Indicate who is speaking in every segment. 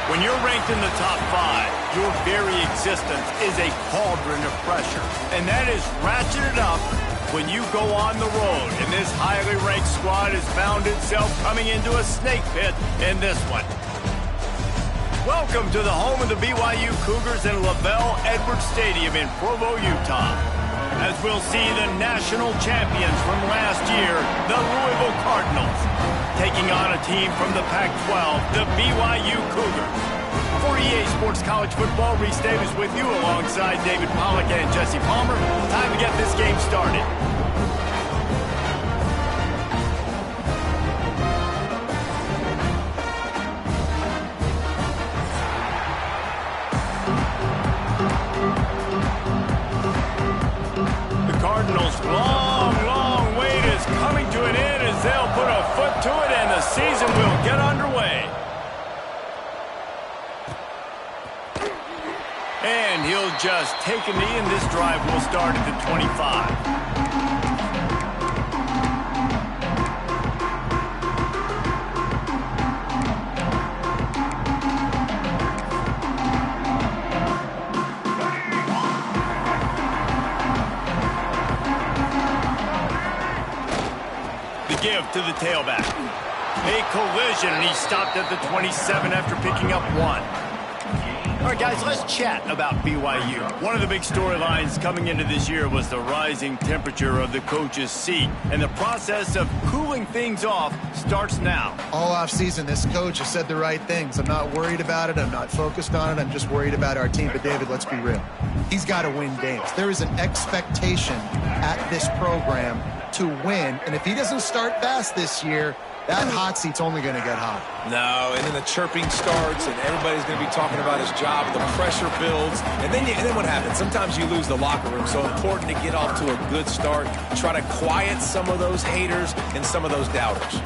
Speaker 1: When you're ranked in the top 5, your very existence is a cauldron of pressure. And that is ratcheted up when you go on the road. And this highly ranked squad has found itself coming into a snake pit in this one. Welcome to the home of the BYU Cougars in LaVell Edwards Stadium in Provo, Utah. As we'll see the national champions from last year, the Louisville Cardinals, taking on a team from the Pac-12, the BYU Cougars. For EA Sports College Football, Reese Davis with you alongside David Pollack and Jesse Palmer. Time to get this game started. Cardinals' long wait is coming to an end as they'll put a foot to it and the season will get underway. And he'll just take a knee and this drive will start at the 25. Give to the tailback. A collision, and he stopped at the 27 after picking up 1. All right, guys, let's chat about BYU. One of the big storylines coming into this year was the rising temperature of the coach's seat, and the process of cooling things off starts now.
Speaker 2: All offseason, this coach has said the right things. I'm not worried about it. I'm not focused on it. I'm just worried about our team. But, David, let's be real. He's got to win games. There is an expectation at this program to win, and if he doesn't start fast this year, that hot seat's only going to get hot.
Speaker 3: No, and then the chirping starts, and everybody's going to be talking about his job, the pressure builds, and then what happens? Sometimes you lose the locker room, so important to get off to a good start, try to quiet some of those haters and some of those doubters.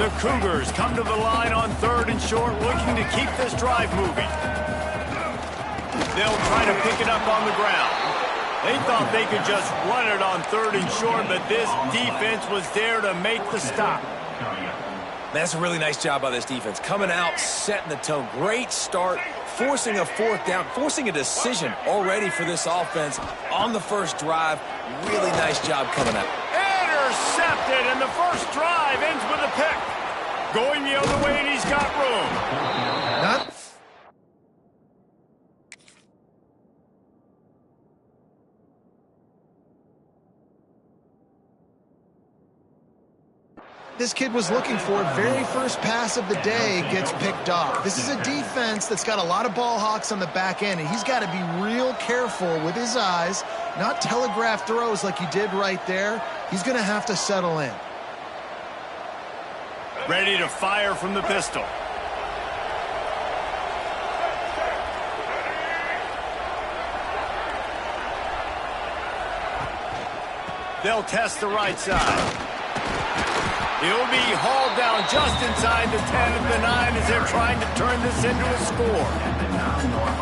Speaker 1: The Cougars come to the line on 3rd and short, looking to keep this drive moving. They'll try to pick it up on the ground. They thought they could just run it on 3rd and short, but this defense was there to make the stop.
Speaker 3: That's a really nice job by this defense. Coming out, setting the tone. Great start, forcing a 4th down, forcing a decision already for this offense on the first drive. Really nice job coming out.
Speaker 1: Intercepted, and the first drive ends with a pick. Going the other way, and he's got room.
Speaker 2: This kid was looking for, very first pass of the day gets picked off. This is a defense that's got a lot of ball hawks on the back end, and he's got to be real careful with his eyes, not telegraph throws like he did right there. He's going to have to settle in.
Speaker 1: Ready to fire from the pistol. They'll test the right side. He'll be hauled down just inside the 10 of the 9 as they're trying to turn this into a score.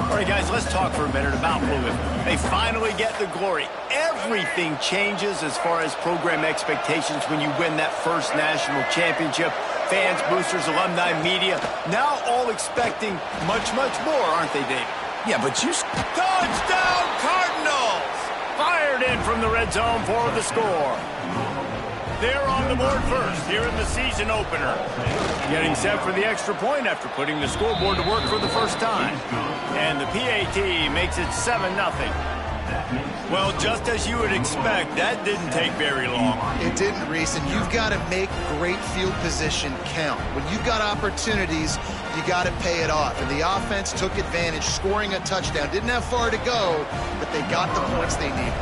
Speaker 1: All right, guys, let's talk for a minute about Louisville. They finally get the glory. Everything changes as far as program expectations when you win that first national championship. Fans, boosters, alumni, media, now all expecting much more, aren't they, Dave?
Speaker 3: Yeah, but you...
Speaker 1: Touchdown, Cardinals! Fired in from the red zone for the score. They're on the board first here in the season opener. Getting set for the extra point after putting the scoreboard to work for the first time. And the PAT makes it 7-0. Well, just as you would expect, that didn't take very long.
Speaker 2: It didn't, Reese, and you've got to make great field position count. When you've got opportunities, you got to pay it off. And the offense took advantage, scoring a touchdown. Didn't have far to go, but they got the points they needed.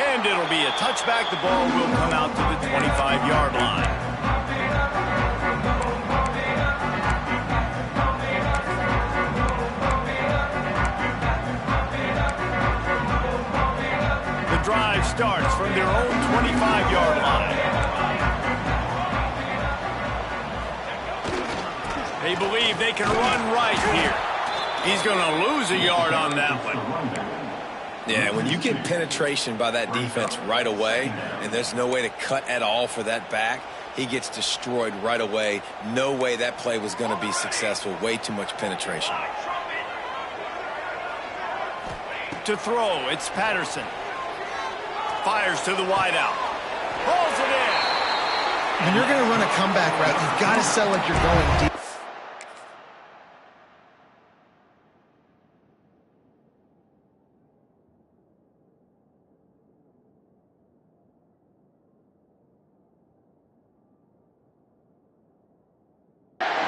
Speaker 1: And it'll be a touchback. The ball will come out to the 25-yard line. The drive starts from their own 25-yard line. They believe they can run right here. He's going to lose a yard on that one.
Speaker 3: Yeah, when you get penetration by that defense right away, and there's no way to cut at all for that back, he gets destroyed right away. No way that play was going to be successful. Way too much penetration.
Speaker 1: To throw, it's Patterson. Fires to the wideout. Pulls it in.
Speaker 2: When you're going to run a comeback route, you've got to sell like you're going deep.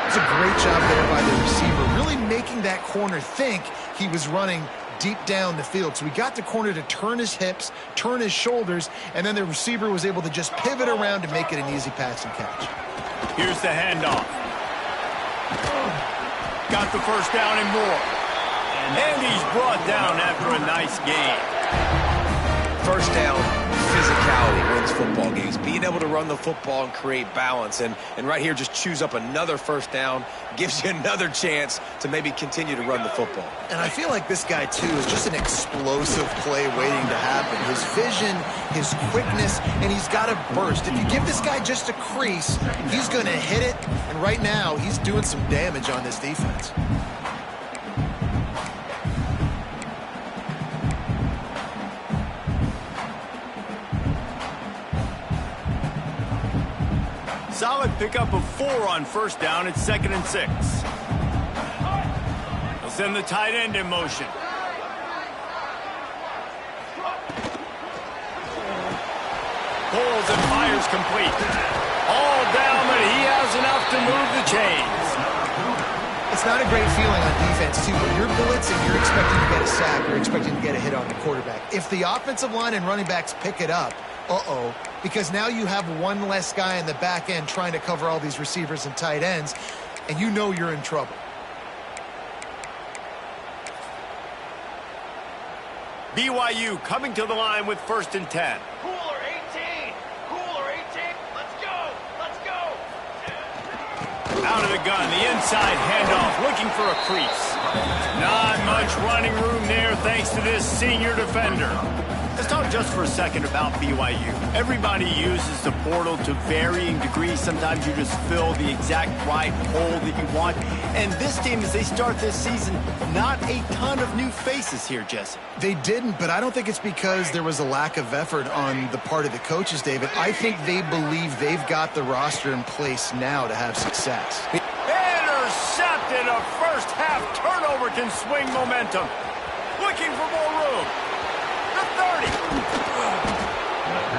Speaker 2: It's a great job there by the receiver, really making that corner think he was running deep down the field. So he got the corner to turn his hips, turn his shoulders, and then the receiver was able to just pivot around to make it an easy pass and catch.
Speaker 1: Here's the handoff. Got the first down and more. And he's brought down after a nice gain.
Speaker 3: First down, physicality wins football games. Being able to run the football and create balance. And right here, just choose up another first down. Gives you another chance to maybe continue to run the football.
Speaker 2: And I feel like this guy, too, is just an explosive play waiting to happen. His vision, his quickness, and he's got a burst. If you give this guy just a crease, he's going to hit it. And right now, he's doing some damage on this defense.
Speaker 1: Solid pickup of 4 on first down. It's 2nd and 6. They'll send the tight end in motion. Pulls and fires complete. All down, but he has enough to move the chains.
Speaker 2: It's not a great feeling on defense, too. When you're blitzing, you're expecting to get a sack. You're expecting to get a hit on the quarterback. If the offensive line and running backs pick it up, because now you have one less guy in the back end trying to cover all these receivers and tight ends, and you know you're in trouble.
Speaker 1: BYU coming to the line with 1st and 10.
Speaker 4: Cooler 18! Cooler 18! Let's go! Let's go!
Speaker 1: Out of the gun, the inside handoff, looking for a crease. Not much running room there thanks to this senior defender. Let's talk just for a second about BYU. Everybody uses the portal to varying degrees. Sometimes you just fill the exact right hole that you want. And this team, as they start this season, not a ton of new faces here, Jesse.
Speaker 2: They didn't, but I don't think it's because there was a lack of effort on the part of the coaches, David. I think they believe they've got the roster in place now to have success.
Speaker 1: Intercepted. A first-half turnover can swing momentum. Looking for more room. The 30.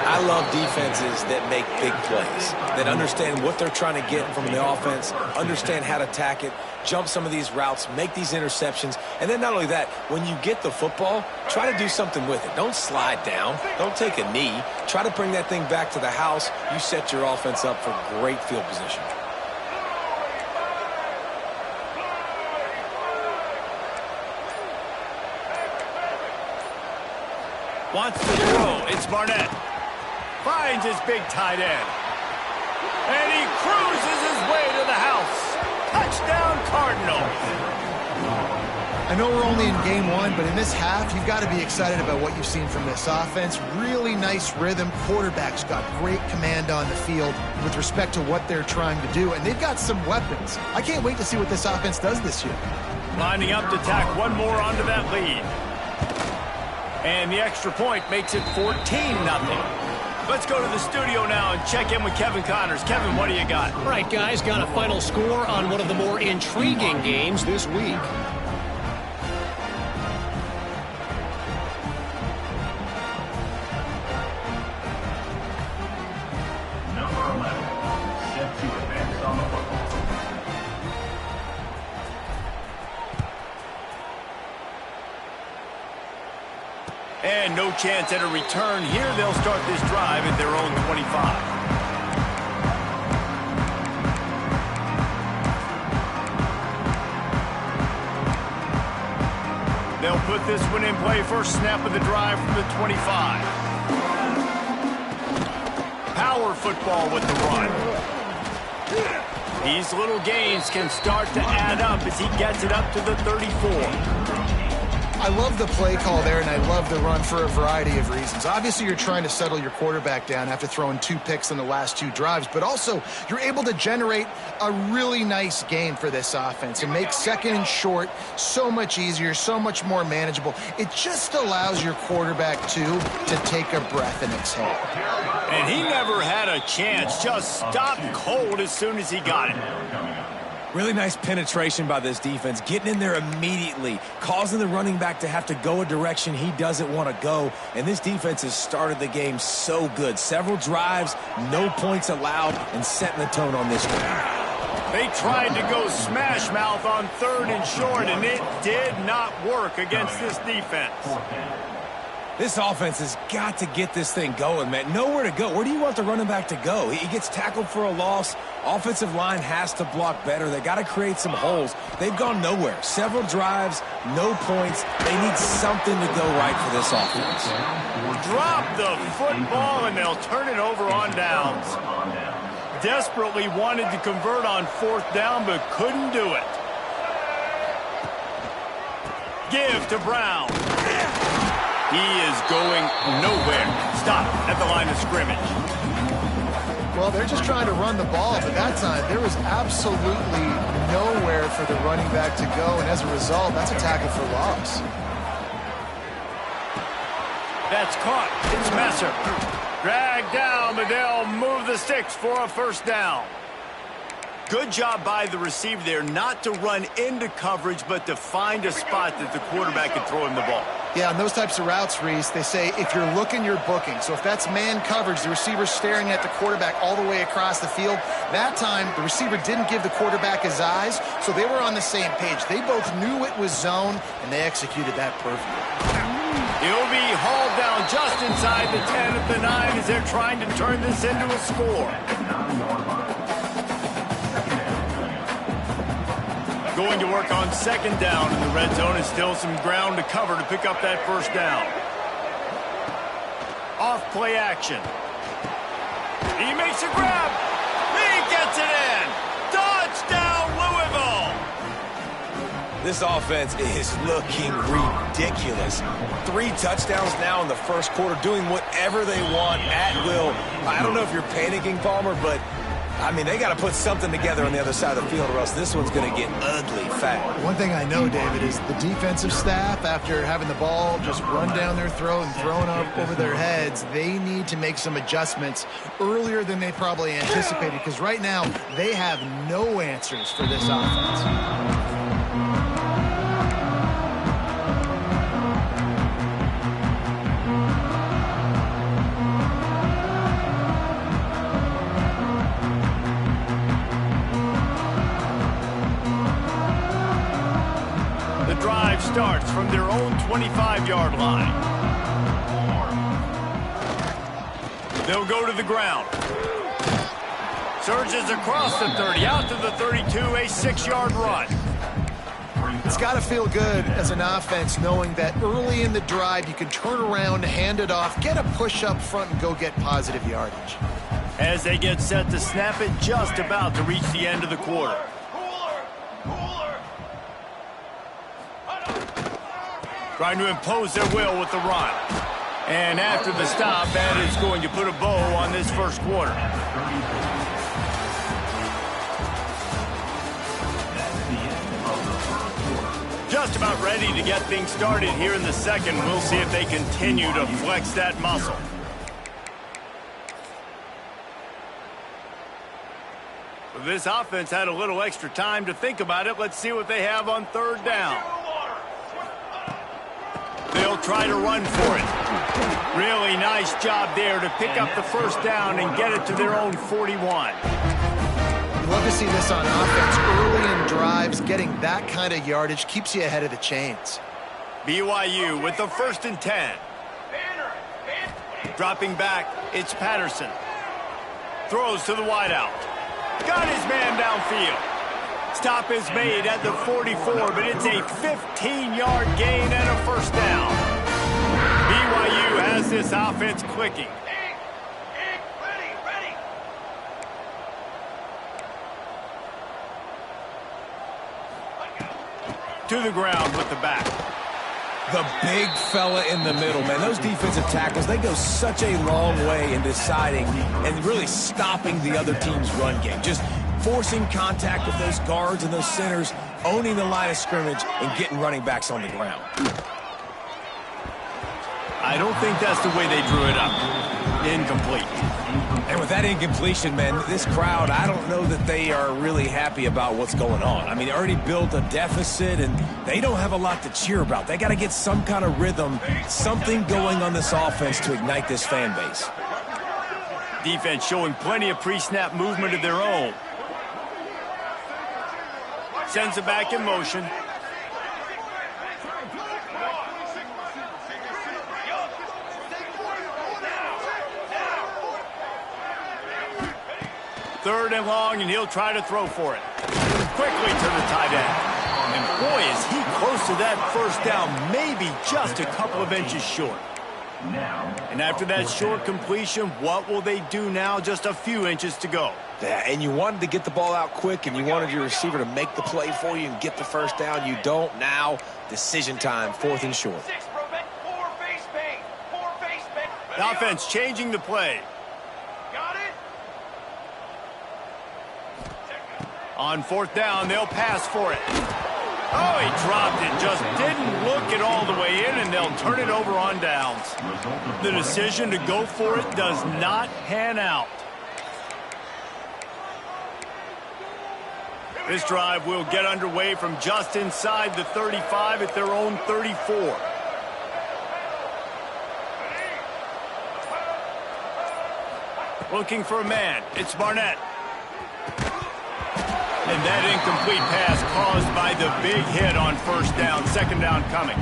Speaker 3: I love defenses that make big plays, that understand what they're trying to get from the offense, understand how to attack it, jump some of these routes, make these interceptions, and then not only that, when you get the football, try to do something with it. Don't slide down. Don't take a knee. Try to bring that thing back to the house. You set your offense up for great field position.
Speaker 1: Wants to throw. It's Barnett. Finds his big tight end. And he cruises his way to the house. Touchdown, Cardinals.
Speaker 2: I know we're only in game 1, but in this half, you've got to be excited about what you've seen from this offense. Really nice rhythm. Quarterback's got great command on the field with respect to what they're trying to do, and they've got some weapons. I can't wait to see what this offense does this year.
Speaker 1: Lining up to tack one more onto that lead. And the extra point makes it 14-0. Let's go to the studio now and check in with Kevin Connors. Kevin, what do you got?
Speaker 5: All right, guys, got a final score on one of the more intriguing games this week.
Speaker 4: Number 11, set to advance on the football.
Speaker 1: And no chance at a return here. They'll start this drive at their own 25. They'll put this one in play. First snap of the drive from the 25. Power football with the run. These little gains can start to add up as he gets it up to the 34.
Speaker 2: I love the play call there, and I love the run for a variety of reasons. Obviously, you're trying to settle your quarterback down after throwing 2 picks in the last 2 drives, but also you're able to generate a really nice game for this offense and make second and short so much easier, so much more manageable. It just allows your quarterback, too, to take a breath and exhale.
Speaker 1: And he never had a chance, just stopped cold as soon as he got it.
Speaker 3: Really nice penetration by this defense, getting in there immediately, causing the running back to have to go a direction he doesn't want to go. And this defense has started the game so good. Several drives, no points allowed, and setting the tone on this one.
Speaker 1: They tried to go smash mouth on 3rd and short, and it did not work against this defense.
Speaker 3: This offense has got to get this thing going, man. Nowhere to go. Where do you want the running back to go? He gets tackled for a loss. Offensive line has to block better. They got to create some holes. They've gone nowhere. Several drives, no points. They need something to go right for this offense.
Speaker 1: Drop the football, and they'll turn it over on downs. Desperately wanted to convert on 4th down, but couldn't do it. Give to Brown. He is going nowhere. Stop at the line of scrimmage.
Speaker 2: Well, they're just trying to run the ball, but that time there was absolutely nowhere for the running back to go, and as a result, that's a tackle for loss.
Speaker 1: That's caught. It's Messer. Dragged down, but they'll move the sticks for a 1st down. Good job by the receiver there not to run into coverage, but to find a spot that the quarterback can throw him the ball.
Speaker 2: Yeah, on those types of routes, Reese, they say if you're looking, you're booking. So if that's man coverage, the receiver's staring at the quarterback all the way across the field. That time, the receiver didn't give the quarterback his eyes, so they were on the same page. They both knew it was zone, and they executed that perfectly.
Speaker 1: He'll be hauled down just inside the 10 at the 9 as they're trying to turn this into a score. Going to work on 2nd down in the red zone, and still some ground to cover to pick up that 1st down. Off play action. He makes a grab. He gets it in. Touchdown, Louisville.
Speaker 3: This offense is looking ridiculous. 3 touchdowns now in the 1st quarter, doing whatever they want at will. I don't know if you're panicking, Palmer, but I mean, they got to put something together on the other side of the field, or else this one's going to get ugly fast.
Speaker 2: One thing I know, David, is the defensive staff, after having the ball just run down their throat and thrown up over their heads, they need to make some adjustments earlier than they probably anticipated, because right now they have no answers for this offense.
Speaker 1: Starts from their own 25-yard line. They'll go to the ground. Surges across the 30, out to the 32, a 6-yard run.
Speaker 2: It's got to feel good as an offense knowing that early in the drive you can turn around, hand it off, get a push up front, and go get positive yardage.
Speaker 1: As they get set to snap it, just about to reach the end of the quarter. Trying to impose their will with the run. And after the stop, that is going to put a bow on this 1st quarter. Just about ready to get things started here in the 2nd. We'll see if they continue to flex that muscle. This offense had a little extra time to think about it. Let's see what they have on 3rd down. They'll try to run for it. Really nice job there to pick up the 1st down and get it to their own 41.
Speaker 2: You love to see this on offense early in drives. Getting that kind of yardage keeps you ahead of the chains.
Speaker 1: BYU with the 1st and 10. Dropping back, it's Patterson. Throws to the wideout. Got his man downfield. Stop is made at the 44, but it's a 15-yard gain and a 1st down. BYU has this offense clicking.
Speaker 4: Ready.
Speaker 1: To the ground with the back.
Speaker 3: The big fella in the middle, man. Those defensive tackles, they go such a long way in deciding and really stopping the other team's run game. Just forcing contact with those guards and those centers, owning the line of scrimmage, and getting running backs on the ground.
Speaker 1: I don't think that's the way they drew it up. Incomplete.
Speaker 3: And with that incompletion, man, this crowd, I don't know that they are really happy about what's going on. I mean, they already built a deficit, and they don't have a lot to cheer about. They got to get some kind of rhythm, something going on this offense to ignite this fan base.
Speaker 1: Defense showing plenty of pre-snap movement of their own. Sends it back in motion. Third and long, and he'll try to throw for it. Quickly to the tight end. And boy, is he close to that first down, maybe just a couple of inches short. And after that short completion, what will they do now? Just a few inches to go.
Speaker 3: Yeah, and you wanted to get the ball out quick, and you wanted your receiver to make the play for you and get the first down. You don't now. Decision time, 4th and short.
Speaker 1: The offense changing the play. On 4th down, they'll pass for it. Oh, he dropped it. Just didn't look it all the way in, and they'll turn it over on downs. The decision to go for it does not pan out. This drive will get underway from just inside the 35 at their own 34. Looking for a man. It's Barnett. And that incomplete pass caused by the big hit on first down. Second down coming.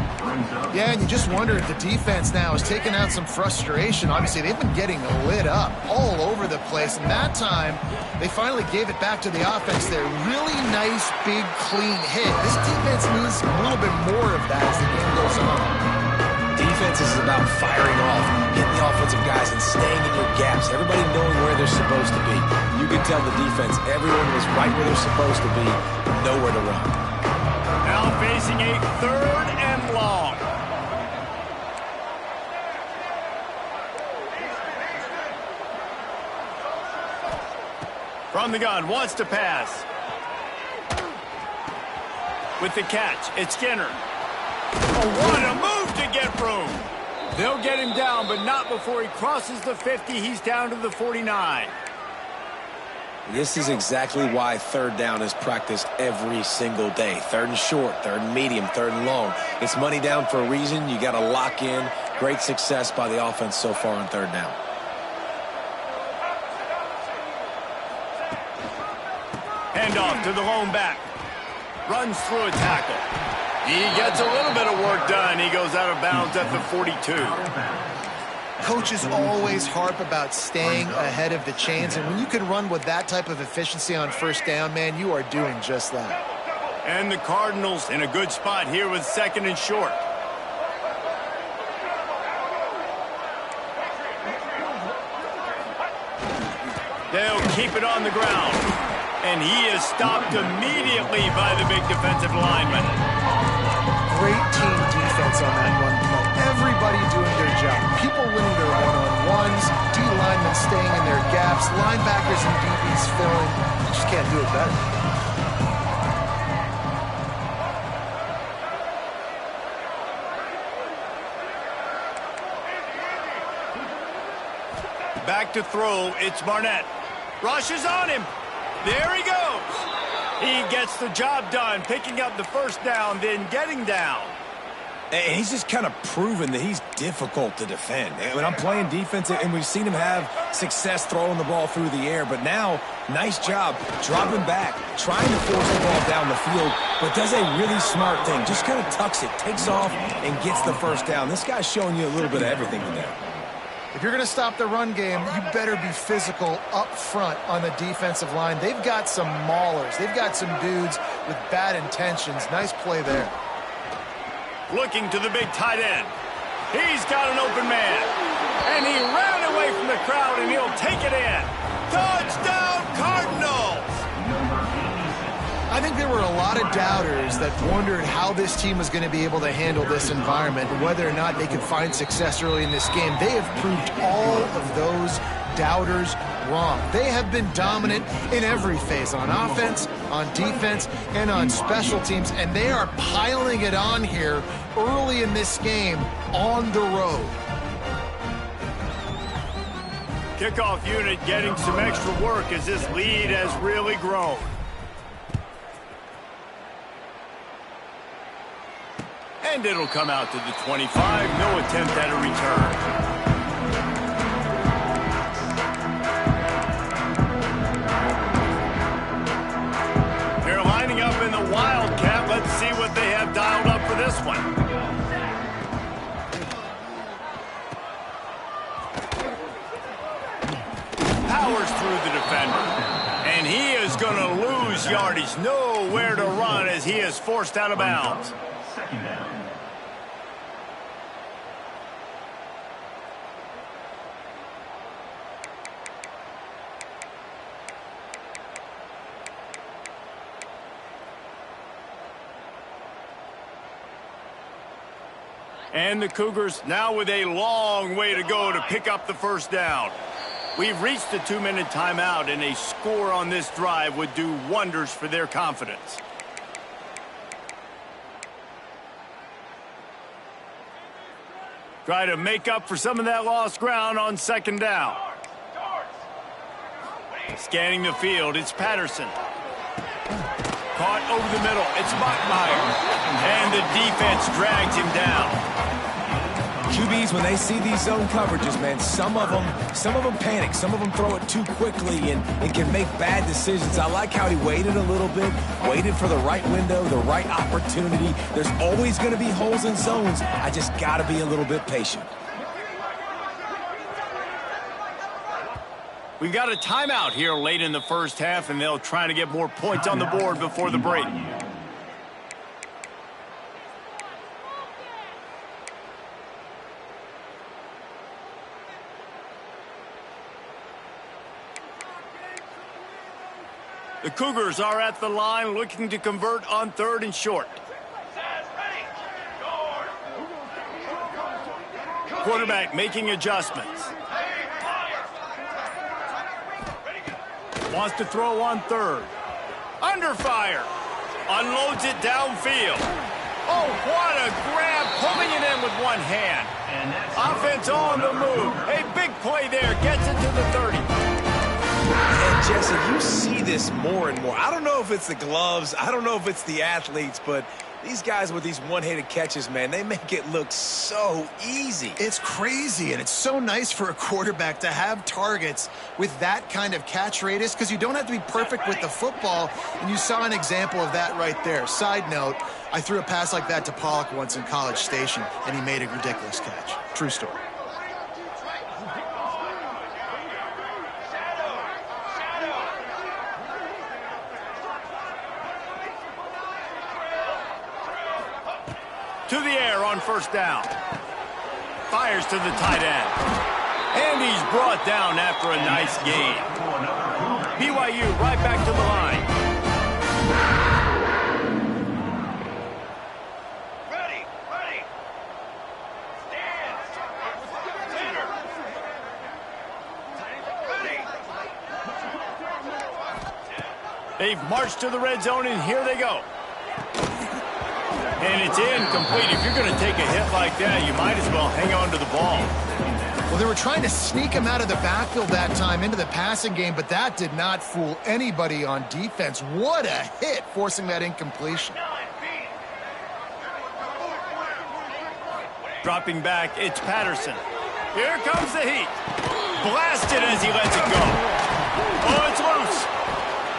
Speaker 2: Yeah, and you just wonder if the defense now is taking out some frustration. Obviously, they've been getting lit up all over the place. And that time, they finally gave it back to the offense there. Really nice, big, clean hit. This defense needs a little bit more of that as the game goes on.
Speaker 3: Defense is about firing off, hitting the offensive guys, and staying in your gaps. Everybody knowing where they're supposed to be. You can tell the defense, everyone was right where they're supposed to be, nowhere to run.
Speaker 1: Now facing a 3rd and long. From the gun, wants to pass. With the catch, it's Skinner. Oh, what a move to get room. They'll get him down, but not before he crosses the 50. He's down to the 49.
Speaker 3: This is exactly why 3rd down is practiced every single day. 3rd and short, 3rd and medium, 3rd and long. It's money down for a reason. You got to lock in. Great success by the offense so far on 3rd down.
Speaker 1: Handoff to the lone back. Runs through a tackle. He gets a little bit of work done. He goes out of bounds at the 42.
Speaker 2: Coaches always harp about staying ahead of the chains, and when you can run with that type of efficiency on first down, man, you are doing just that.
Speaker 1: And the Cardinals in a good spot here with 2nd and short. They'll keep it on the ground. And he is stopped immediately by the big defensive lineman.
Speaker 2: Great team defense on that run play. Everybody doing their job. People winning their one-on-ones, D linemen staying in their gaps, linebackers and DBs filling. You just can't do it better.
Speaker 1: Back to throw, it's Barnett. Rushes on him. There he goes. He gets the job done, picking up the first down, then getting down.
Speaker 3: And he's just kind of proven that he's difficult to defend. And when I'm playing defense, and we've seen him have success throwing the ball through the air, but now, nice job dropping back, trying to force the ball down the field, but does a really smart thing. Just kind of tucks it, takes off, and gets the first down. This guy's showing you a little bit of everything today.
Speaker 2: If you're going to stop the run game, you better be physical up front on the defensive line. They've got some maulers. They've got some dudes with bad intentions. Nice play there.
Speaker 1: Looking to the big tight end. He's got an open man. And he ran away from the crowd, and he'll take it in. Touchdown, Cardinals!
Speaker 2: I think there were a lot of doubters that wondered how this team was going to be able to handle this environment and whether or not they could find success early in this game. They have proved all of those doubters wrong. They have been dominant in every phase, on offense, on defense, and on special teams, and they are piling it on here early in this game on the road.
Speaker 1: Kickoff unit getting some extra work as this lead has really grown. And it'll come out to the 25. No attempt at a return. They're lining up in the Wildcat. Let's see what they have dialed up for this one. Powers through the defender. And he is going to lose yardage. Nowhere to run as he is forced out of bounds.
Speaker 6: Second down.
Speaker 1: And the Cougars now with a long way to go to pick up the first down. We've reached the 2-minute timeout, and a score on this drive would do wonders for their confidence. Try to make up for some of that lost ground on second down. Scanning the field, it's Patterson. Caught over the middle, it's Bachmeier. And the defense drags him down.
Speaker 3: QBs, when they see these zone coverages, man, some of them panic. Some of them throw it too quickly and can make bad decisions. I like how he waited a little bit, waited for the right window, the right opportunity. There's always going to be holes in zones. I just got to be a little bit patient.
Speaker 1: We've got a timeout here late in the first half, and they'll try to get more points on the board before the break. The Cougars are at the line looking to convert on 3rd and short. Quarterback making adjustments. Wants to throw on 3rd. Under fire. Unloads it downfield. Oh, what a grab. Pulling it in with one hand. Offense on the move. A big play there. Gets it to the 30.
Speaker 3: And Jesse, you see this more and more. I don't know if it's the gloves. I don't know if it's the athletes, but these guys with these one-handed catches, man, they make it look so easy.
Speaker 2: It's crazy, and it's so nice for a quarterback to have targets with that kind of catch radius because you don't have to be perfect with the football, and you saw an example of that right there. Side note, I threw a pass like that to Pollock once in College Station, and he made a ridiculous catch. True story.
Speaker 1: To the air on first down. Fires to the tight end. And he's brought down after a nice gain. BYU right back to the line.
Speaker 4: Ready. Stand. Ready.
Speaker 1: They've marched to the red zone, and here they go. And it's incomplete. If you're going to take a hit like that, you might as well hang on to the ball.
Speaker 2: Well, they were trying to sneak him out of the backfield that time into the passing game, but that did not fool anybody on defense. What a hit, forcing that incompletion.
Speaker 1: Dropping back, it's Patterson. Here comes the heat. Blasted as he lets it go. Oh, it's loose.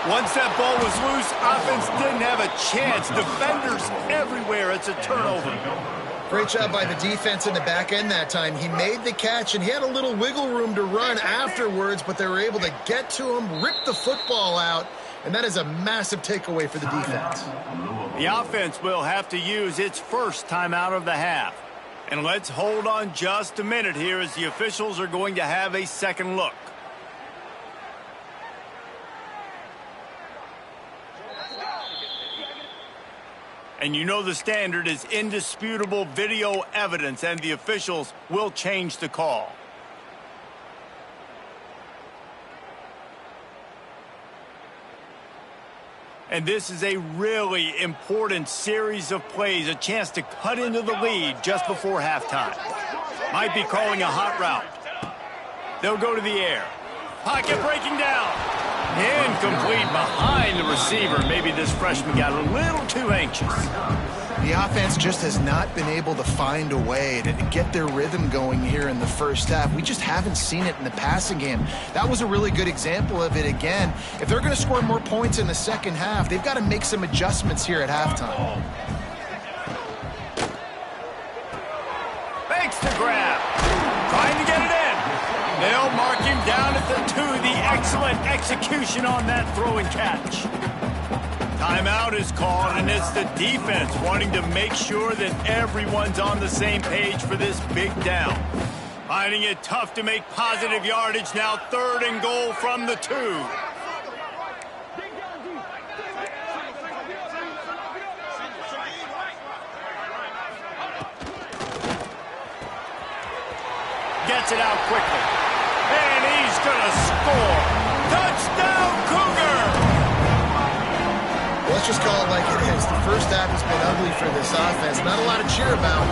Speaker 1: Once that ball was loose, offense didn't have a chance. Defenders everywhere. It's a turnover.
Speaker 2: Great job by the defense in the back end that time. He made the catch, and he had a little wiggle room to run afterwards, but they were able to get to him, rip the football out, and that is a massive takeaway for the defense.
Speaker 1: The offense will have to use its first timeout of the half. And let's hold on just a minute here as the officials are going to have a second look. And you know the standard is indisputable video evidence, and the officials will change the call. And this is a really important series of plays, a chance to cut into the lead just before halftime. Might be calling a hot route. They'll go to the air. Pocket breaking down. Incomplete behind the receiver. Maybe this freshman got a little too anxious.
Speaker 2: The offense just has not been able to find a way to get their rhythm going here in the first half. We just haven't seen it in the passing game. That was a really good example of it again. If they're going to score more points in the second half, they've got to make some adjustments here at halftime.
Speaker 1: Makes the grab. Trying to get it in. They'll mark him down at the 2. The excellent execution on that throw and catch. Timeout is called, and it's the defense wanting to make sure that everyone's on the same page for this big down. Finding it tough to make positive yardage now. 3rd and goal from the 2. Gets it out quickly. And he's going to score. Touchdown, Cougar!
Speaker 2: Let's just call it like it is. The first half has been ugly for this offense. Not a lot to cheer about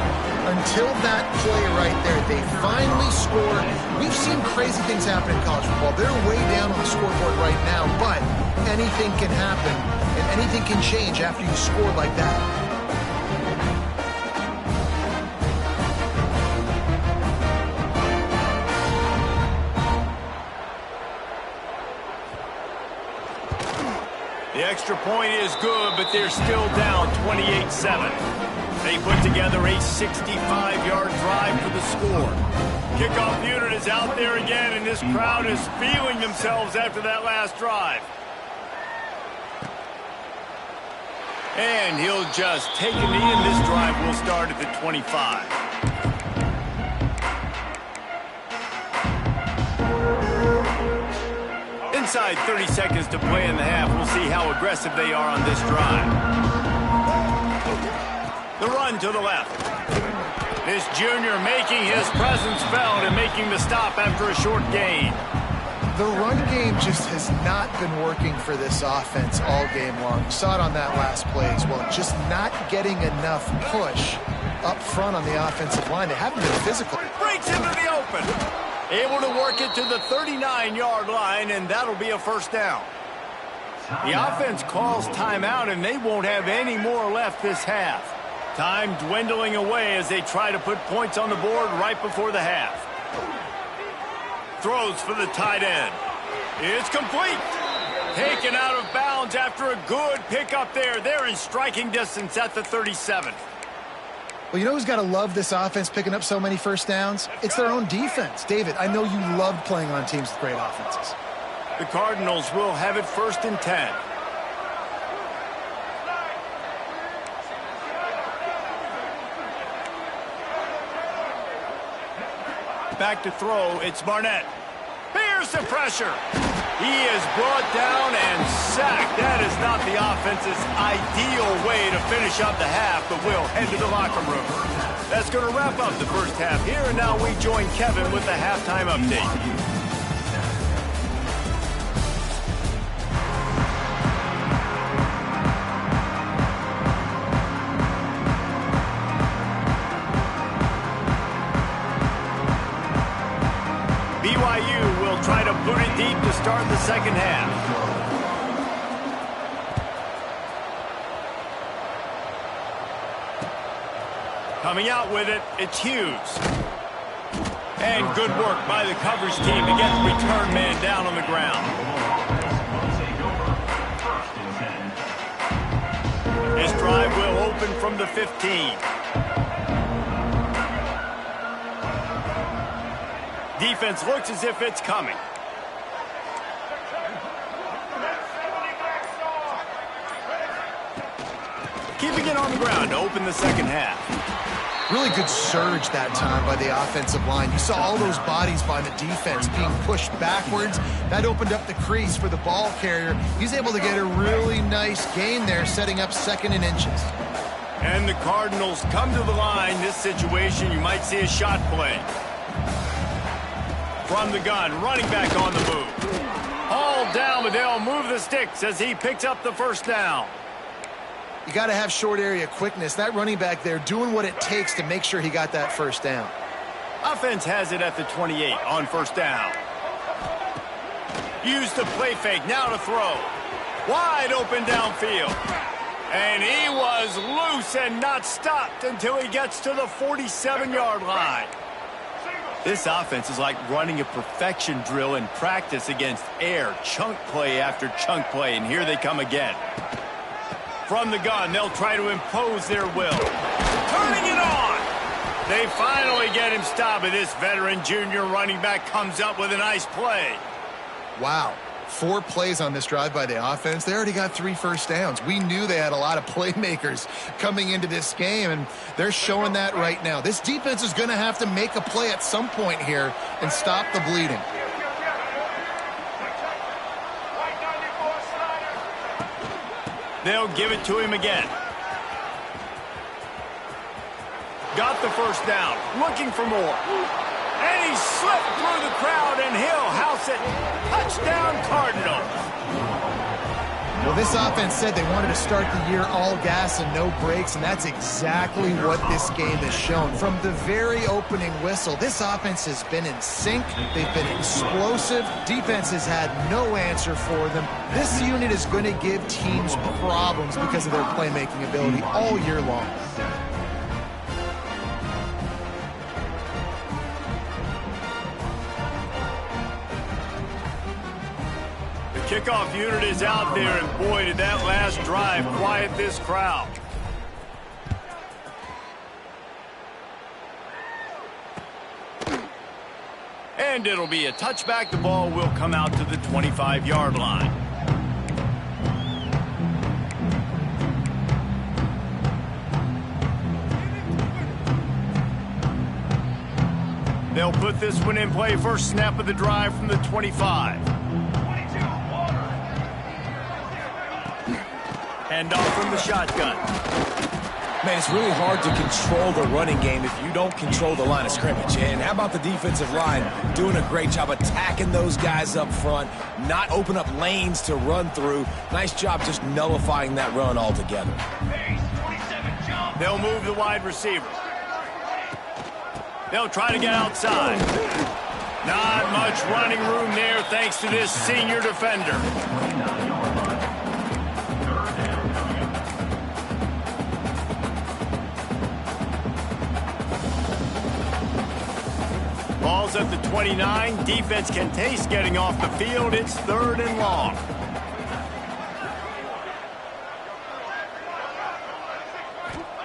Speaker 2: until that play right there. They finally scored. We've seen crazy things happen in college football. They're way down on the scoreboard right now, but anything can happen, and anything can change after you score like that.
Speaker 1: The extra point is good, but they're still down 28-7. They put together a 65-yard drive for the score. Kickoff unit is out there again, and this crowd is feeling themselves after that last drive. And he'll just take a knee, and this drive will start at the 25. Inside 30 seconds to play in the half. We'll see how aggressive they are on this drive. The run to the left. This junior making his presence felt and making the stop after a short gain.
Speaker 2: The run game just has not been working for this offense all game long. You saw it on that last play as well. Just not getting enough push up front on the offensive line. They haven't been physical.
Speaker 1: Breaks into the open. Able to work it to the 39-yard line, and that'll be a first down. The offense calls timeout, and they won't have any more left this half. Time dwindling away as they try to put points on the board right before the half. Throws for the tight end. It's complete. Taken out of bounds after a good pickup there. They're in striking distance at the 37.
Speaker 2: Well, you know who's got to love this offense picking up so many first downs? It's their own defense. David, I know you loved playing on teams with great offenses.
Speaker 1: The Cardinals will have it 1st and 10. Back to throw, it's Barnett. Here's the pressure. He is brought down and sacked. That is not the offense's ideal way to finish up the half, but we'll head to the locker room. That's going to wrap up the first half here, and now we join Kevin with the halftime update. BYU will try to boot it deep to start the second half. Coming out with it, it's Hughes. And good work by the coverage team to get the return man down on the ground. This drive will open from the 15. Defense looks as if it's coming. Keeping it on the ground to open the second half.
Speaker 2: Really good surge that time by the offensive line. You saw all those bodies by the defense being pushed backwards. That opened up the crease for the ball carrier. He's able to get a really nice gain there, setting up 2nd and inches.
Speaker 1: And the Cardinals come to the line. This situation, you might see a shot play. From the gun, running back on the move. Hauled down, but they'll move the sticks as he picks up the first down.
Speaker 2: You got to have short area quickness. That running back there doing what it takes to make sure he got that first down.
Speaker 1: Offense has it at the 28 on first down. Use the play fake, now to throw. Wide open downfield. And he was loose and not stopped until he gets to the 47-yard line. This offense is like running a perfection drill in practice against air. Chunk play after chunk play, and here they come again. From the gun, they'll try to impose their will. Turning it on! They finally get him stopped, and this veteran junior running back comes up with a nice play.
Speaker 2: Wow. 4 plays on this drive by the offense. They already got 3 first downs. We knew they had a lot of playmakers coming into this game, and they're showing that right now. This defense is going to have to make a play at some point here and stop the bleeding.
Speaker 1: They'll give it to him again. Got the first down, looking for more. And he slipped through the crowd, and he'll house it. Touchdown, Cardinals.
Speaker 2: Well, this offense said they wanted to start the year all gas and no brakes, and that's exactly what this game has shown. From the very opening whistle, this offense has been in sync. They've been explosive. Defense has had no answer for them. This unit is going to give teams problems because of their playmaking ability all year long.
Speaker 1: Kickoff unit is out there, and boy, did that last drive quiet this crowd. And it'll be a touchback. The ball will come out to the 25-yard line. They'll put this one in play. First snap of the drive from the 25. Hand off from the shotgun.
Speaker 3: Man, it's really hard to control the running game if you don't control the line of scrimmage. And how about the defensive line doing a great job attacking those guys up front, not open up lanes to run through. Nice job just nullifying that run altogether.
Speaker 1: They'll move the wide receiver. They'll try to get outside. Not much running room there thanks to this senior defender. Ball's at the 29. Defense can taste getting off the field. It's 3rd and long.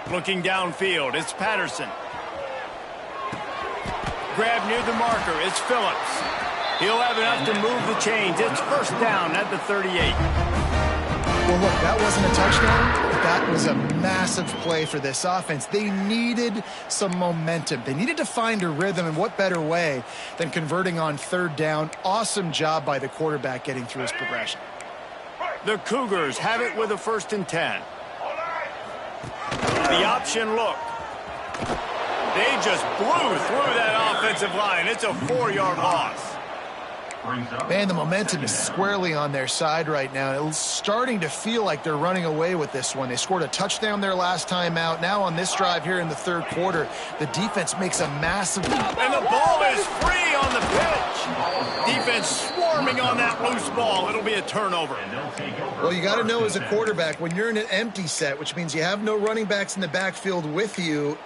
Speaker 1: Looking downfield, it's Patterson. Grab near the marker, it's Phillips. He'll have enough to move the chains. It's first down at the 38.
Speaker 2: Well, look, that wasn't a touchdown. That was a massive play for this offense. They needed some momentum. They needed to find a rhythm, and what better way than converting on 3rd down. Awesome job by the quarterback getting through his progression.
Speaker 1: The Cougars have it with a 1st and 10. The option look. They just blew through that offensive line. It's a 4-yard loss.
Speaker 2: Man, the momentum is squarely on their side right now. It's starting to feel like they're running away with this one. They scored a touchdown their last time out. Now on this drive here in the 3rd quarter, the defense makes a massive...
Speaker 1: And the ball is free on the pitch. Defense swarming on that loose ball. It'll be a turnover.
Speaker 2: Well, you got to know as a quarterback, when you're in an empty set, which means you have no running backs in the backfield with you,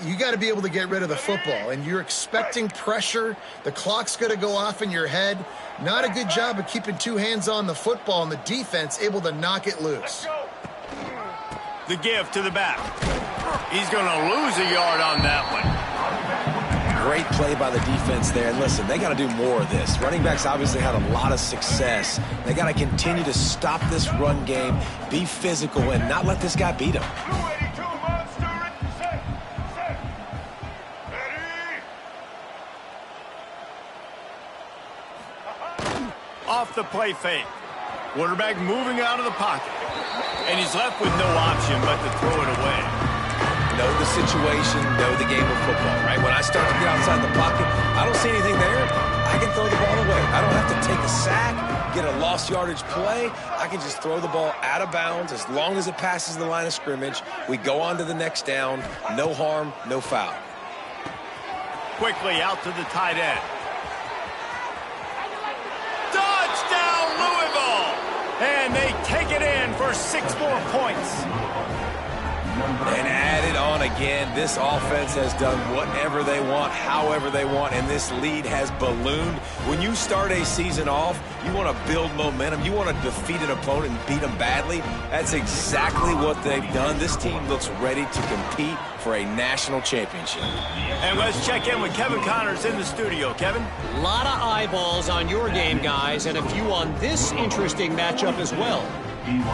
Speaker 2: you got to be able to get rid of the football, and you're expecting pressure. The clock's going to go off in your head. Not a good job of keeping 2 hands on the football, and the defense able to knock it loose.
Speaker 1: The give to the back. He's going to lose a yard on that one.
Speaker 3: Great play by the defense there. And listen, they got to do more of this. Running backs obviously had a lot of success. They got to continue to stop this run game, be physical, and not let this guy beat them.
Speaker 1: Off the play fake. Quarterback moving out of the pocket. And he's left with no option but to throw it away.
Speaker 3: know the situation, know the game of football, right? When I start to get outside the pocket, I don't see anything there. I can throw the ball away. I don't have to take a sack, get a lost yardage play. I can just throw the ball out of bounds as long as it passes the line of scrimmage. We go on to the next down. No harm, no foul.
Speaker 1: Quickly out to the tight end. Touchdown, Louisville! And they take it in for 6 more points.
Speaker 3: And add it on again. This offense has done whatever they want, however they want, and this lead has ballooned. When you start a season off, you want to build momentum. You want to defeat an opponent and beat them badly. That's exactly what they've done. This team looks ready to compete for a national championship.
Speaker 1: And let's check in with Kevin Connors in the studio. Kevin?
Speaker 5: A lot of eyeballs on your game, guys, and a few on this interesting matchup as well.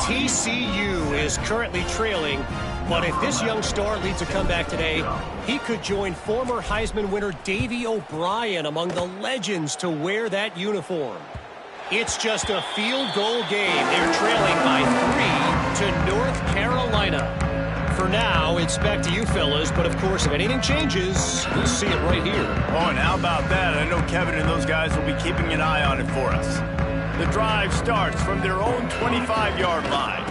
Speaker 5: TCU is currently trailing, but if this young star leads a comeback today, he could join former Heisman winner Davey O'Brien among the legends to wear that uniform. It's just a field goal game. They're trailing by 3 to North Carolina. For now, it's back to you fellas, but of course, if anything changes, we'll see it right here.
Speaker 1: Oh, and how about that? I know Kevin and those guys will be keeping an eye on it for us. The drive starts from their own 25-yard line.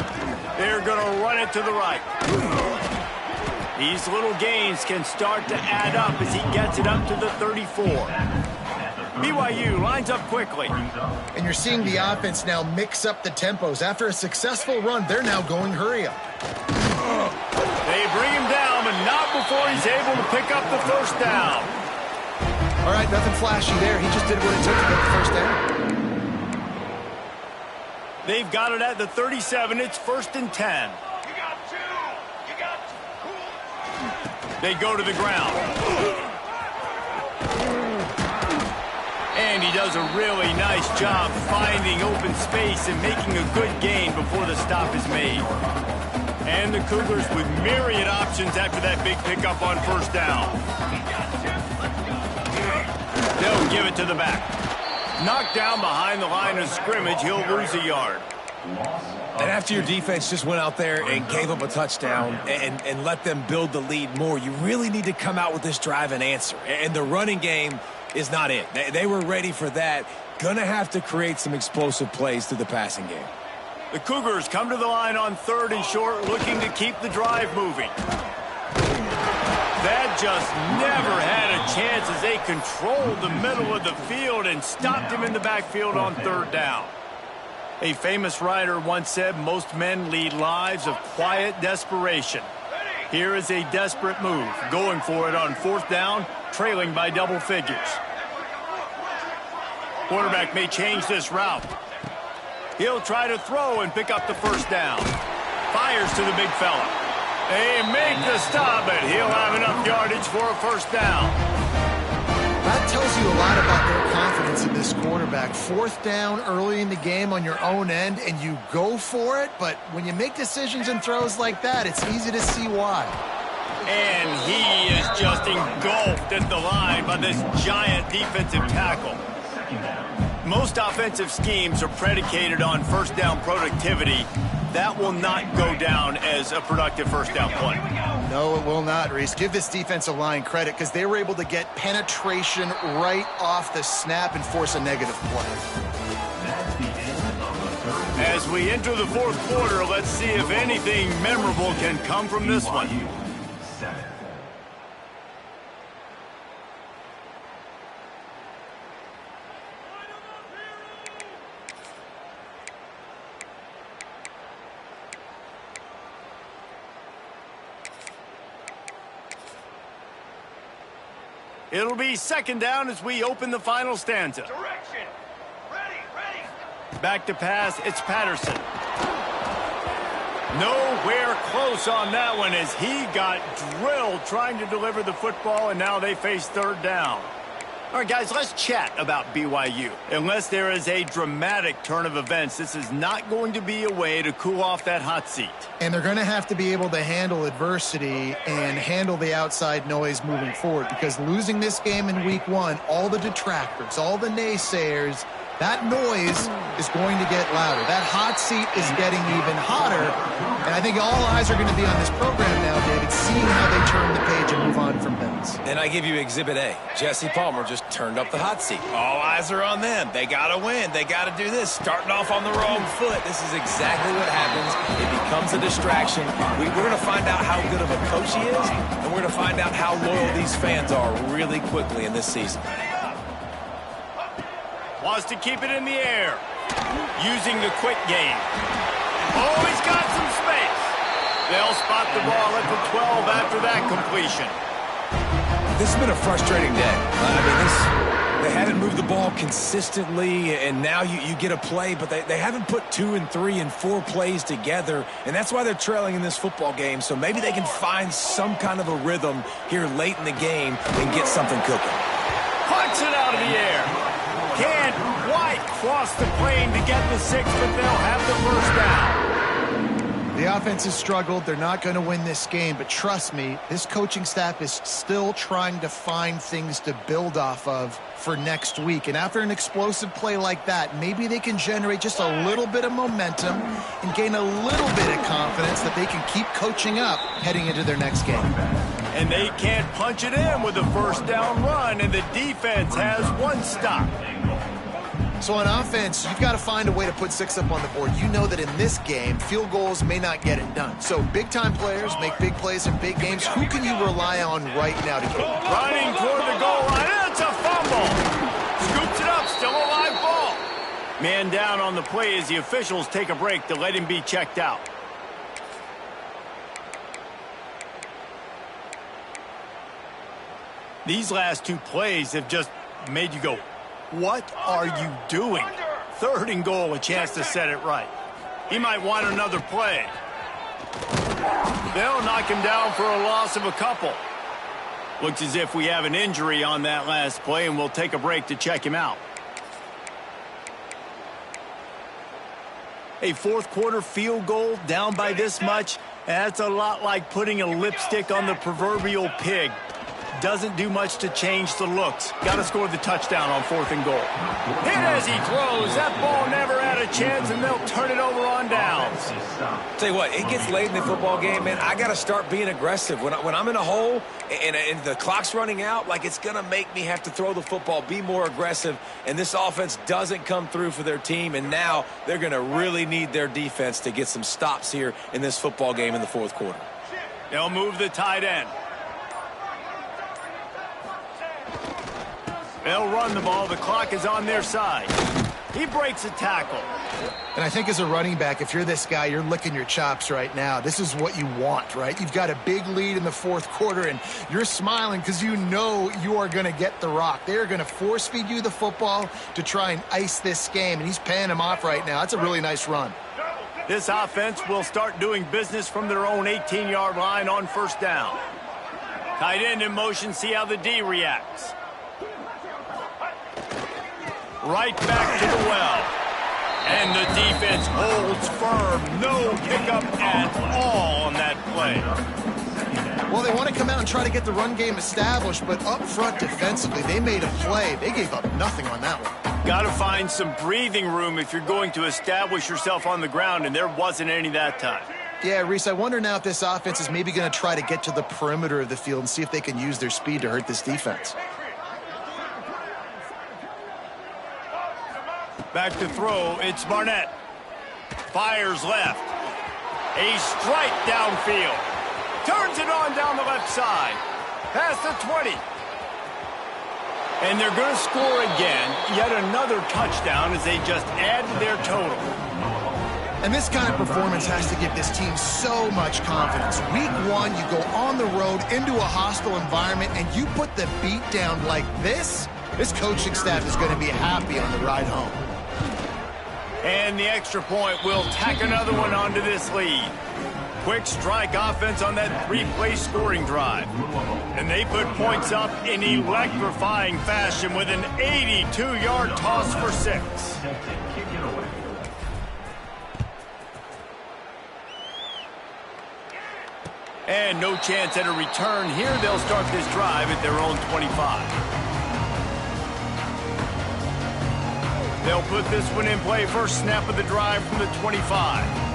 Speaker 1: They're going to run it to the right. These little gains can start to add up as he gets it up to the 34. BYU lines up quickly.
Speaker 2: And you're seeing the offense now mix up the tempos. After a successful run, they're now going hurry up.
Speaker 1: They bring him down, but not before he's able to pick up the first down.
Speaker 2: All right, nothing flashy there. He just did what it took to get the first down.
Speaker 1: They've got it at the 37. It's 1st and 10.
Speaker 4: You got 2. You got 2.
Speaker 1: They go to the ground. And he does a really nice job finding open space and making a good gain before the stop is made. And the Cougars with myriad options after that big pickup on first down. They'll give it to the back. Knocked down behind the line of scrimmage, he'll lose a yard.
Speaker 3: And after your defense just went out there and gave up a touchdown and let them build the lead more, you really need to come out with this drive and answer. And the running game is not it. They were ready for that. Gonna have to create some explosive plays through the passing game.
Speaker 1: The Cougars come to the line on 3rd and short, looking to keep the drive moving. That just never had a chance as they controlled the middle of the field and stopped him in the backfield on 3rd down. A famous writer once said, most men lead lives of quiet desperation. Here is a desperate move, going for it on 4th down, trailing by double figures. Quarterback may change this route. He'll try to throw and pick up the first down. Fires to the big fella. They make the stop, but he'll have enough yardage for a first down.
Speaker 2: That tells you a lot about their confidence in this quarterback. 4th down early in the game on your own end, and you go for it. But when you make decisions and throws like that, it's easy to see why.
Speaker 1: And he is just engulfed at the line by this giant defensive tackle. Most offensive schemes are predicated on first down productivity. That will not go down as a productive first down play.
Speaker 2: No, it will not, Reese. Give this defensive line credit because they were able to get penetration right off the snap and force a negative play.
Speaker 1: As we enter the 4th quarter, let's see if anything memorable can come from this one. It'll be 2nd down as we open the final stanza.
Speaker 4: Direction. Ready.
Speaker 1: Back to pass, it's Patterson. Nowhere close on that one as he got drilled trying to deliver the football, and now they face 3rd down. All right, guys, let's chat about BYU. Unless there is a dramatic turn of events, this is not going to be a way to cool off that hot seat.
Speaker 2: And they're going to have to be able to handle adversity and handle the outside noise moving forward, because losing this game in week 1, all the detractors, all the naysayers, that noise is going to get louder. That hot seat is getting even hotter. And I think all eyes are going to be on this program now, David, seeing how they turn the page and move on from Bills.
Speaker 3: And I give you Exhibit A. Jesse Palmer just turned up the hot seat. All eyes are on them. They got to win. They got to do this. Starting off on the wrong foot. This is exactly what happens. It becomes a distraction. We're going to find out how good of a coach he is, and we're going to find out how loyal these fans are really quickly in this season.
Speaker 1: Wants to keep it in the air. Using the quick game. Oh, he's got some space. They'll spot the ball at the 12 after that completion.
Speaker 3: This has been a frustrating day. They haven't moved the ball consistently, and now you get a play, but they haven't put 2 and 3 and 4 plays together, and that's why they're trailing in this football game. So maybe they can find some kind of a rhythm here late in the game and get something cooking.
Speaker 1: Punts it out of the air. Can't quite cross the plane to get the 6, but they'll have the first down.
Speaker 2: The offense has struggled. They're not going to win this game, but trust me, this coaching staff is still trying to find things to build off of for next week. And after an explosive play like that, maybe they can generate just a little bit of momentum and gain a little bit of confidence that they can keep coaching up heading into their next game.
Speaker 1: And they can't punch it in with a first down run, and the defense has 1 stop.
Speaker 2: So on offense, you've got to find a way to put 6 up on the board. You know that in this game, field goals may not get it done. So big-time players make big plays in big games. Who can you rely on right now to get it?
Speaker 1: Running toward the goal line. It's a fumble. Scoops it up. Still a live ball. Man down on the play as the officials take a break to let him be checked out. These last 2 plays have just made you go, what are you doing? 3rd and goal, a chance to set it right. He might want another play. They'll knock him down for a loss of a couple. Looks as if we have an injury on that last play, and we'll take a break to check him out. A 4th quarter field goal down by this much, that's a lot like putting a lipstick on the proverbial pig. Doesn't do much to change the looks. Got to score the touchdown on 4th and goal. Hit as he throws. That ball never had a chance, and they'll turn it over on downs.
Speaker 3: Tell you what, it gets late in the football game, man. I got to start being aggressive. When I'm in a hole and the clock's running out, like, it's going to make me have to throw the football, be more aggressive, and this offense doesn't come through for their team, and now they're going to really need their defense to get some stops here in this football game in the 4th quarter.
Speaker 1: They'll move the tight end. They'll run the ball. The clock is on their side. He breaks a tackle.
Speaker 2: And I think as a running back, if you're this guy, you're licking your chops right now. This is what you want, right? You've got a big lead in the 4th quarter, and you're smiling because you know you are going to get the rock. They're going to force feed you the football to try and ice this game, and he's paying him off right now. That's a really nice run.
Speaker 1: This offense will start doing business from their own 18-yard line on 1st down. Tight end in motion, see how the D reacts. Right back to the well. And the defense holds firm. No pickup at all on that play.
Speaker 2: Well, they want to come out and try to get the run game established, but up front defensively, they made a play. They gave up nothing on that one.
Speaker 1: Got to find some breathing room if you're going to establish yourself on the ground, and there wasn't any that time.
Speaker 2: Yeah, Reese, I wonder now if this offense is maybe going to try to get to the perimeter of the field and see if they can use their speed to hurt this defense.
Speaker 1: Back to throw, it's Barnett. Fires left. A strike downfield. Turns it on down the left side. Past the 20. And they're going to score again. Yet another touchdown as they just add to their total.
Speaker 2: And this kind of performance has to give this team so much confidence. Week 1, you go on the road into a hostile environment, and you put the beat down like this. This coaching staff is going to be happy on the ride home.
Speaker 1: And the extra point will tack another one onto this lead. quick strike offense on that three-play scoring drive. And they put points up in electrifying fashion with an 82-yard toss for 6. And no chance at a return here. They'll start this drive at their own 25. They'll put this one in play. First snap of the drive from the 25.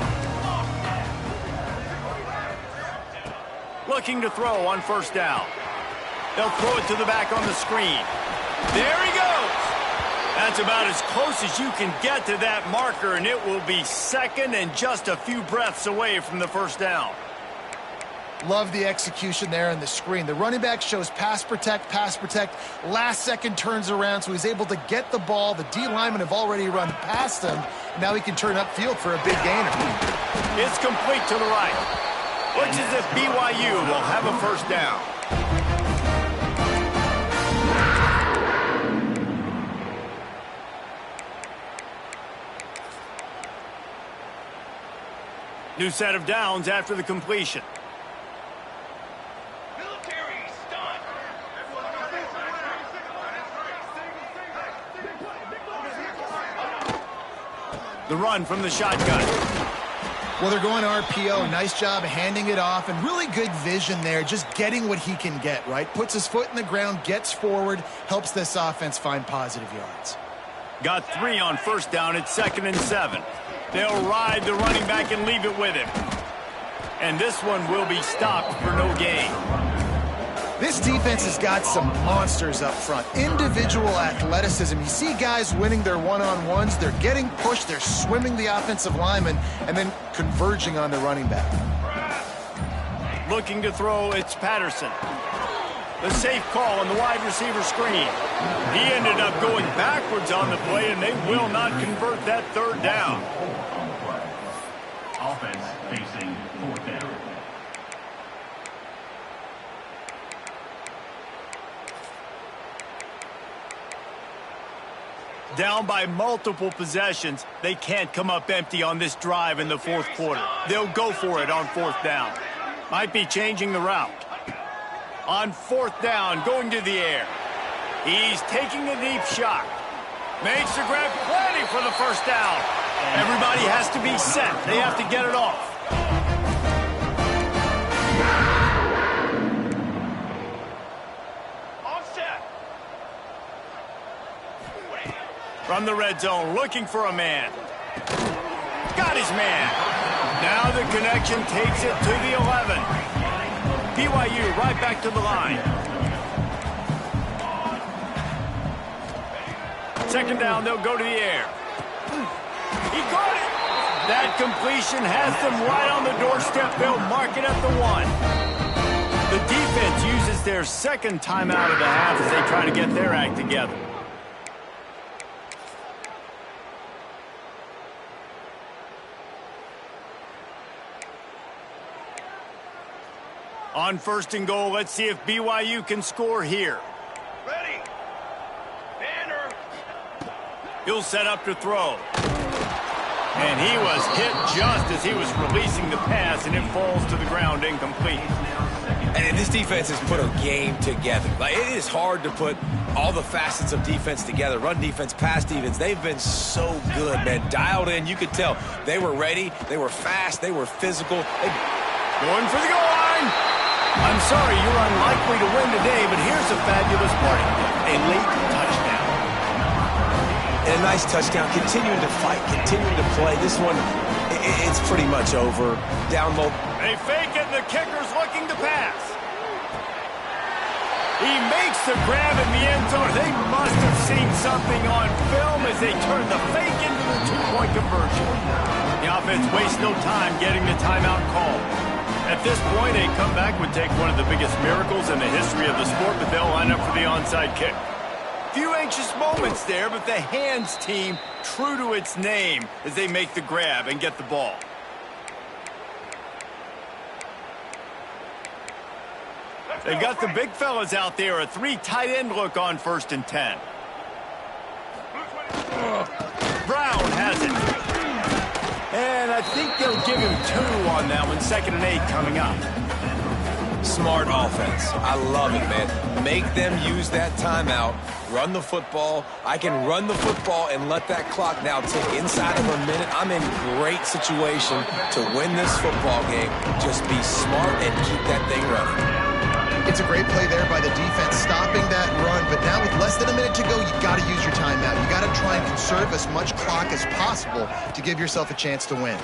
Speaker 1: Looking to throw on first down. They'll throw it to the back on the screen. There he goes. That's about as close as you can get to that marker, and it will be second and just a few breaths away from the first down.
Speaker 2: Love the execution there on the screen. The running back shows pass protect, last second turns around, so he's able to get the ball. The D linemen have already run past him. Now he can turn upfield for a big gainer.
Speaker 1: It's complete to the right. Looks as if BYU will have a first down. New set of downs after the completion. The run from the shotgun.
Speaker 2: Well, they're going RPO. Nice job handing it off, and really good vision there, just getting what he can get, right? Puts his foot in the ground, gets forward, helps this offense find positive yards.
Speaker 1: Got 3 on first down. It's 2nd and 7. They'll ride the running back and leave it with him. And this one will be stopped for no gain.
Speaker 2: This defense has got some monsters up front. Individual athleticism. You see guys winning their one-on-ones. They're getting pushed. They're swimming the offensive lineman and then converging on the running back.
Speaker 1: Looking to throw, it's Patterson. The safe call on the wide receiver screen. He ended up going backwards on the play, and they will not convert that third down.
Speaker 6: Offense facing fourth down.
Speaker 1: Down by multiple possessions, they can't come up empty on this drive in the fourth quarter. They'll go for it on fourth down. Might be changing the route. On fourth down, going to the air. He's taking a deep shot. Makes the grab, plenty for the first down. Everybody has to be set. They have to get it off. From the red zone, looking for a man. Got his man. Now the connection takes it to the 11. BYU right back to the line. Second down, they'll go to the air. He got it. That completion has them right on the doorstep. They'll mark it at the 1. The defense uses their second timeout of the half as they try to get their act together. On first and goal, let's see if BYU can score here.
Speaker 4: Ready. Banner.
Speaker 1: He'll set up to throw. And he was hit just as he was releasing the pass, and it falls to the ground incomplete.
Speaker 3: And this defense has put a game together. Like, it is hard to put all the facets of defense together. Run defense, pass defense. They've been so good, man. Dialed in. You could tell they were ready. They were fast. They were physical.
Speaker 1: Going for the goal line. I'm sorry you're unlikely to win today, but here's a fabulous play. A late touchdown.
Speaker 3: And a nice touchdown. Continuing to fight, continuing to play. This one, it's pretty much over. Down low.
Speaker 1: They fake it, and the kicker's looking to pass. He makes the grab in the end zone. They must have seen something on film as they turn the fake into the two-point conversion. The offense wastes no time getting the timeout call. At this point, a comeback would take one of the biggest miracles in the history of the sport, but they'll line up for the onside kick. Few anxious moments there, but the hands team true to its name as they make the grab and get the ball. They've got the big fellas out there, a 3 tight end look on 1st and 10. Brown has it. And I think they'll give him 2 on that one. 2nd and 8 coming up.
Speaker 3: Smart offense. I love it, man. Make them use that timeout. Run the football. I can run the football and let that clock now tick inside of a minute. I'm in great situation to win this football game. Just be smart and keep that thing running.
Speaker 2: It's a great play there by the defense, stopping that run. But now with less than a minute to go, you got to use your timeout. You got to try and conserve as much clock as possible to give yourself a chance to win.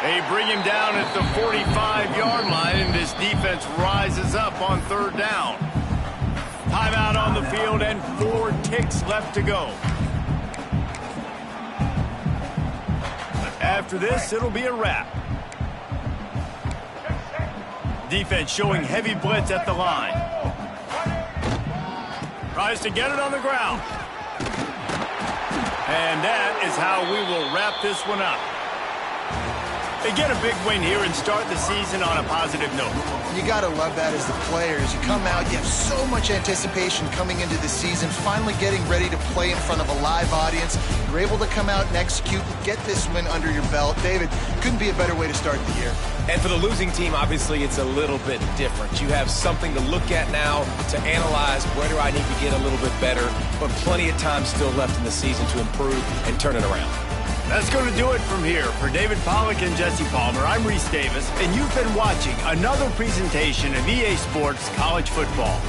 Speaker 1: They bring him down at the 45-yard line, and this defense rises up on 3rd down. Timeout on the field and 4 ticks left to go. After this, it'll be a wrap. Defense showing heavy blitz at the line. Tries to get it on the ground. And that is how we will wrap this one up. They get a big win here and start the season on a positive note.
Speaker 2: You got to love that as the players. You come out, you have so much anticipation coming into the season, finally getting ready to play in front of a live audience. You're able to come out and execute and get this win under your belt. David, couldn't be a better way to start the year.
Speaker 3: And for the losing team, obviously, it's a little bit different. You have something to look at now, to analyze where do I need to get a little bit better, but plenty of time still left in the season to improve and turn it around.
Speaker 1: That's going to do it from here. For David Pollack and Jesse Palmer, I'm Reese Davis, and you've been watching another presentation of EA Sports College Football.